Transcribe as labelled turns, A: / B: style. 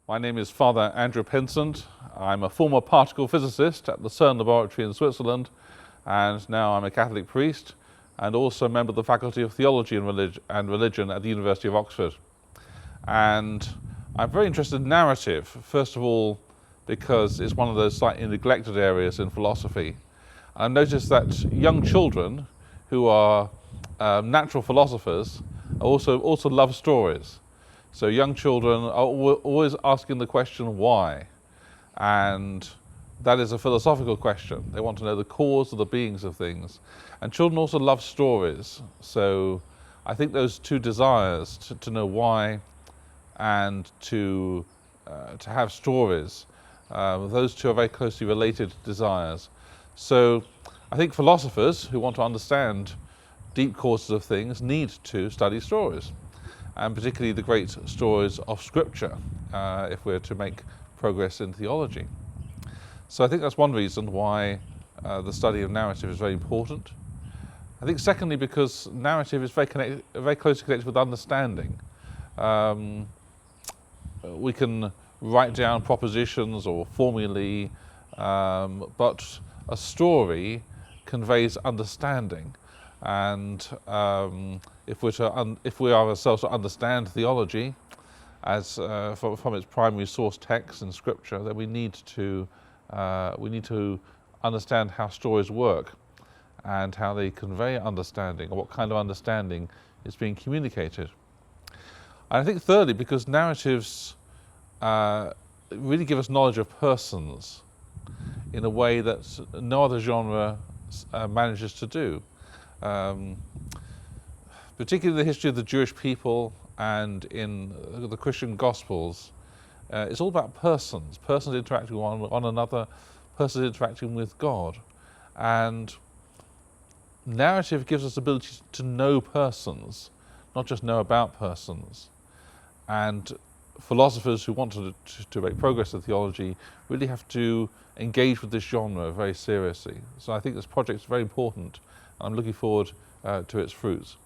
A: My name is Father Andrew Pinsent. I'm a former particle physicist at the CERN laboratory in Switzerland, and now I'm a Catholic priest and also a member of the Faculty of Theology and Religion at the University of Oxford. And I'm very interested in narrative, first of all because it's one of those slightly neglected areas in philosophy. I've noticed that young children who are natural philosophers also love stories. So young children are always asking the question why, and that is a philosophical question. They want to know the cause of the beings of things. And children also love stories. So I think those two desires, to know why and to have stories, those two are very closely related desires. So I think philosophers who want to understand deep causes of things need to study stories, and particularly the great stories of Scripture, if we're to make progress in theology. So I think that's one reason why the study of narrative is very important. I think secondly, because narrative is very closely connected with understanding. We can write down propositions or formulae, but a story conveys understanding. And if we are ourselves to understand theology as from its primary source text in Scripture, then we need to understand how stories work and how they convey understanding, or what kind of understanding is being communicated. And I think thirdly, because narratives really give us knowledge of persons in a way that no other genre manages to do. Particularly the history of the Jewish people and in the Christian Gospels, it's all about persons interacting with one another, persons interacting with God. And narrative gives us the ability to know persons, not just know about persons. And philosophers who want to make progress in theology really have to engage with this genre very seriously. So I think this project is very important, and I'm looking forward to its fruits.